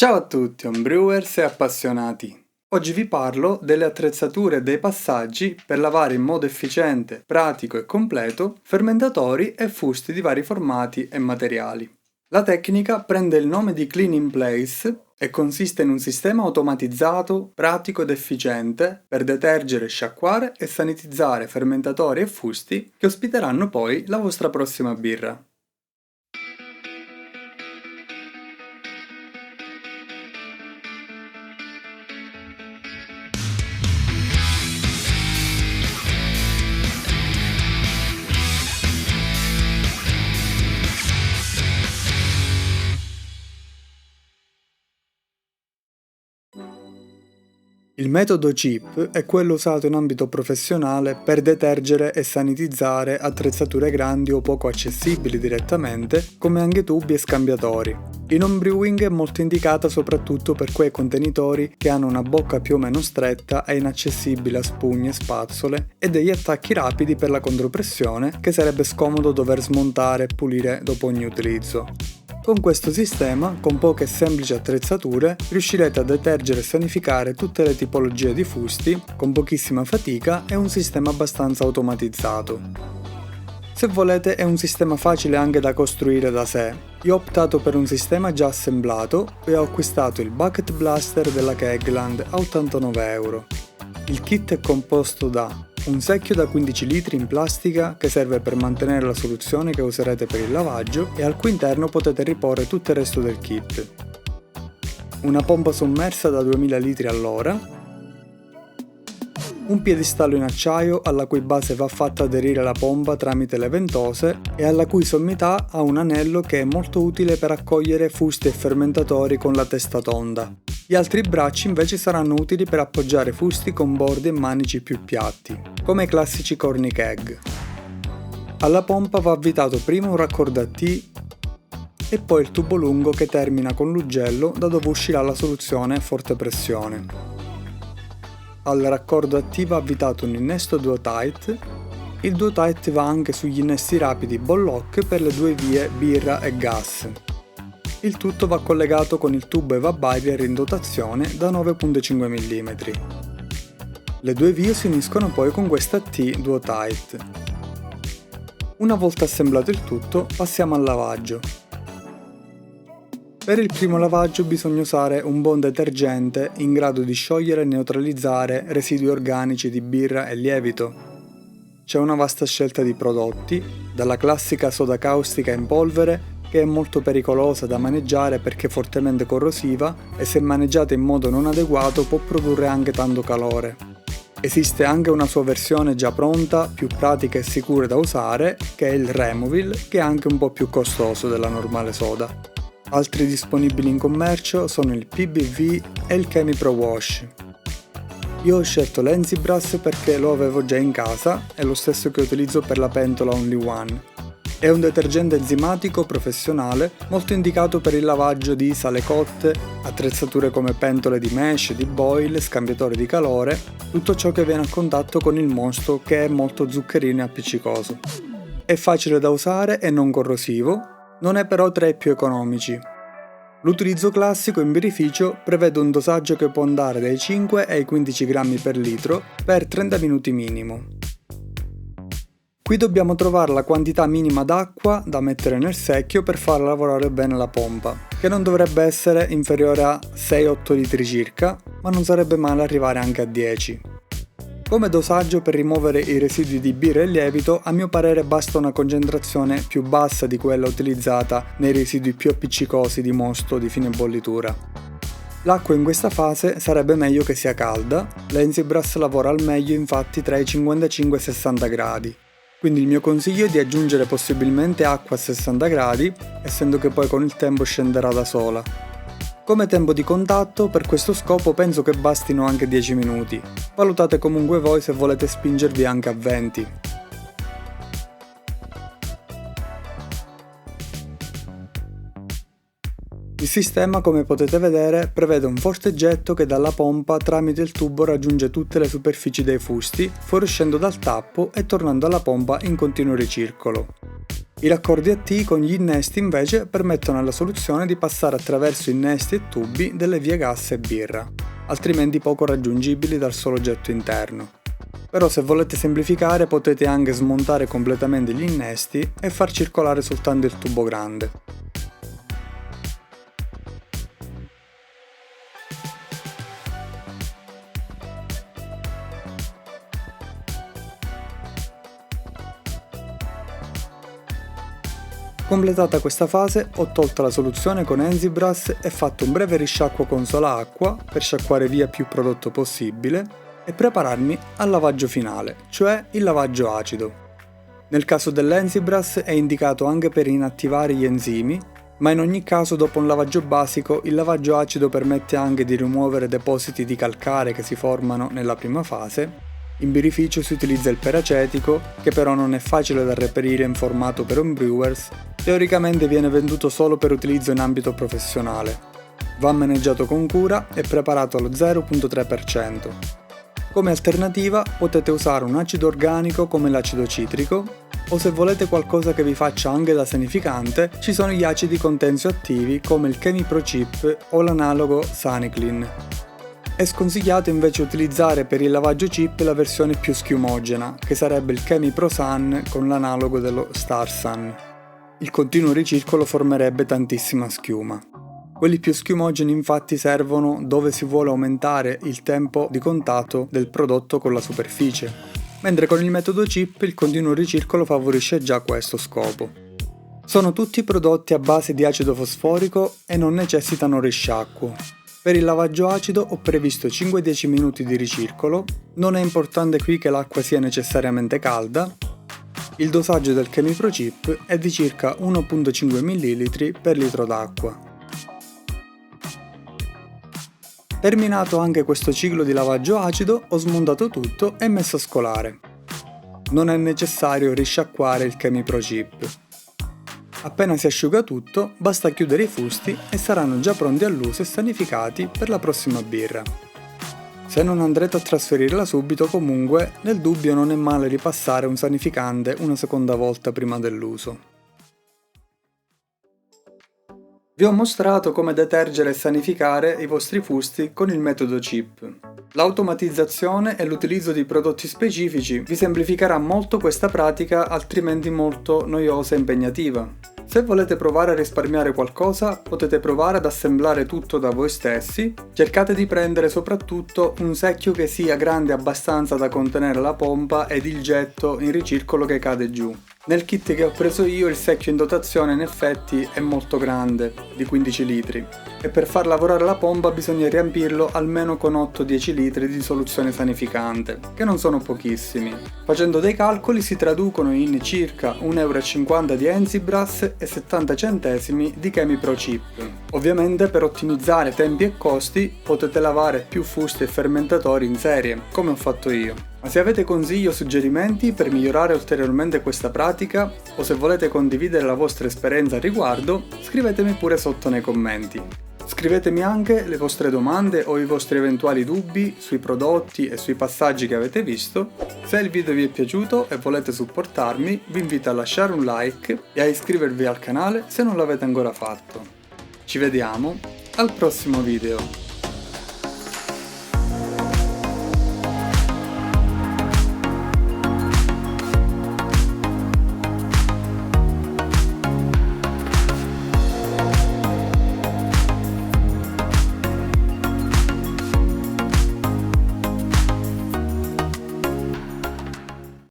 Ciao a tutti, homebrewers e appassionati! Oggi vi parlo delle attrezzature e dei passaggi per lavare in modo efficiente, pratico e completo fermentatori e fusti di vari formati e materiali. La tecnica prende il nome di Clean in Place e consiste in un sistema automatizzato, pratico ed efficiente per detergere, sciacquare e sanitizzare fermentatori e fusti che ospiteranno poi la vostra prossima birra. Il metodo CIP è quello usato in ambito professionale per detergere e sanitizzare attrezzature grandi o poco accessibili direttamente, come anche tubi e scambiatori. In homebrewing è molto indicata soprattutto per quei contenitori che hanno una bocca più o meno stretta e inaccessibile a spugne, spazzole e degli attacchi rapidi per la contropressione che sarebbe scomodo dover smontare e pulire dopo ogni utilizzo. Con questo sistema, con poche e semplici attrezzature, riuscirete a detergere e sanificare tutte le tipologie di fusti con pochissima fatica e un sistema abbastanza automatizzato. Se volete è un sistema facile anche da costruire da sé. Io ho optato per un sistema già assemblato e ho acquistato il Bucket Blaster della Kegland a €89. Il kit è composto da un secchio da 15 litri in plastica che serve per mantenere la soluzione che userete per il lavaggio e al cui interno potete riporre tutto il resto del kit. Una pompa sommersa da 2000 litri all'ora, un piedistallo in acciaio alla cui base va fatta aderire la pompa tramite le ventose e alla cui sommità ha un anello che è molto utile per accogliere fusti e fermentatori con la testa tonda. Gli altri bracci invece saranno utili per appoggiare fusti con bordi e manici più piatti, come i classici corny keg. Alla pompa va avvitato prima un raccordo a T e poi il tubo lungo che termina con l'ugello da dove uscirà la soluzione a forte pressione. Al raccordo a T va avvitato un innesto Duo-Tight. Il Duo-Tight va anche sugli innesti rapidi Ball-Lock per le due vie birra e gas. Il tutto va collegato con il tubo Eva Barrier in dotazione da 9,5 mm. Le due vie si uniscono poi con questa T Duo-Tight. Una volta assemblato il tutto, passiamo al lavaggio. Per il primo lavaggio bisogna usare un buon detergente in grado di sciogliere e neutralizzare residui organici di birra e lievito. C'è una vasta scelta di prodotti, dalla classica soda caustica in polvere, che è molto pericolosa da maneggiare perché è fortemente corrosiva e se maneggiata in modo non adeguato può produrre anche tanto calore. Esiste anche una sua versione già pronta, più pratica e sicura da usare, che è il Removil, che è anche un po' più costoso della normale soda. Altri disponibili in commercio sono il PBV e il ChemiPro Wash. Io ho scelto l'Enzybras perché lo avevo già in casa, è lo stesso che utilizzo per la pentola Only One. È un detergente enzimatico professionale molto indicato per il lavaggio di sale cotte, attrezzature come pentole di mesh, di boil, scambiatori di calore, tutto ciò che viene a contatto con il mosto che è molto zuccherino e appiccicoso. È facile da usare e non corrosivo, non è però tra i più economici. L'utilizzo classico in birrificio prevede un dosaggio che può andare dai 5 ai 15 grammi per litro per 30 minuti minimo. Qui dobbiamo trovare la quantità minima d'acqua da mettere nel secchio per far lavorare bene la pompa, che non dovrebbe essere inferiore a 6-8 litri circa, ma non sarebbe male arrivare anche a 10. Come dosaggio per rimuovere i residui di birra e lievito, a mio parere basta una concentrazione più bassa di quella utilizzata nei residui più appiccicosi di mosto di fine bollitura. L'acqua in questa fase sarebbe meglio che sia calda, l'Enzybras lavora al meglio infatti tra i 55 e i 60 gradi. Quindi il mio consiglio è di aggiungere possibilmente acqua a 60 gradi, essendo che poi con il tempo scenderà da sola. Come tempo di contatto, per questo scopo penso che bastino anche 10 minuti. Valutate comunque voi se volete spingervi anche a 20. Vi sistema, come potete vedere, prevede un forte getto che dalla pompa tramite il tubo raggiunge tutte le superfici dei fusti, fuoriuscendo dal tappo e tornando alla pompa in continuo ricircolo. I raccordi a T con gli innesti invece permettono alla soluzione di passare attraverso innesti e tubi delle vie gas e birra, altrimenti poco raggiungibili dal solo getto interno. Però se volete semplificare potete anche smontare completamente gli innesti e far circolare soltanto il tubo grande. Completata questa fase, ho tolto la soluzione con Enzibrass e fatto un breve risciacquo con sola acqua per sciacquare via più prodotto possibile e prepararmi al lavaggio finale, cioè il lavaggio acido. Nel caso dell'Enzibrass è indicato anche per inattivare gli enzimi, ma in ogni caso dopo un lavaggio basico il lavaggio acido permette anche di rimuovere depositi di calcare che si formano nella prima fase. In birrificio si utilizza il peracetico, che però non è facile da reperire in formato per homebrewers, teoricamente viene venduto solo per utilizzo in ambito professionale. Va maneggiato con cura e preparato allo 0,3%. Come alternativa potete usare un acido organico come l'acido citrico, o se volete qualcosa che vi faccia anche da sanificante, ci sono gli acidi contensioattivi come il ChemiProCip o l'analogo Saniclin. È sconsigliato invece utilizzare per il lavaggio chip la versione più schiumogena, che sarebbe il ChemiProSan con l'analogo dello StarSan. Il continuo ricircolo formerebbe tantissima schiuma. Quelli più schiumogeni infatti servono dove si vuole aumentare il tempo di contatto del prodotto con la superficie, mentre con il metodo chip il continuo ricircolo favorisce già questo scopo. Sono tutti prodotti a base di acido fosforico e non necessitano risciacquo. Per il lavaggio acido ho previsto 5-10 minuti di ricircolo, non è importante qui che l'acqua sia necessariamente calda. Il dosaggio del ChemiProCip è di circa 1,5 ml per litro d'acqua. Terminato anche questo ciclo di lavaggio acido, ho smontato tutto e messo a scolare. Non è necessario risciacquare il ChemiProCip. Appena si asciuga tutto, basta chiudere i fusti e saranno già pronti all'uso e sanificati per la prossima birra. Se non andrete a trasferirla subito, comunque, nel dubbio non è male ripassare un sanificante una seconda volta prima dell'uso. Vi ho mostrato come detergere e sanificare i vostri fusti con il metodo chip. L'automatizzazione e l'utilizzo di prodotti specifici vi semplificherà molto questa pratica, altrimenti molto noiosa e impegnativa. Se volete provare a risparmiare qualcosa, potete provare ad assemblare tutto da voi stessi. Cercate di prendere soprattutto un secchio che sia grande abbastanza da contenere la pompa ed il getto in ricircolo che cade giù. Nel kit che ho preso io il secchio in dotazione in effetti è molto grande, di 15 litri, e per far lavorare la pompa bisogna riempirlo almeno con 8-10 litri di soluzione sanificante, che non sono pochissimi. Facendo dei calcoli si traducono in circa 1,50 € di Enzibrass e 70 centesimi di ChemiProCip. Ovviamente per ottimizzare tempi e costi potete lavare più fusti e fermentatori in serie, come ho fatto io. Ma se avete consigli o suggerimenti per migliorare ulteriormente questa pratica, o se volete condividere la vostra esperienza al riguardo, scrivetemi pure sotto nei commenti. Scrivetemi anche le vostre domande o i vostri eventuali dubbi sui prodotti e sui passaggi che avete visto. Se il video vi è piaciuto e volete supportarmi, vi invito a lasciare un like e a iscrivervi al canale se non l'avete ancora fatto. Ci vediamo al prossimo video.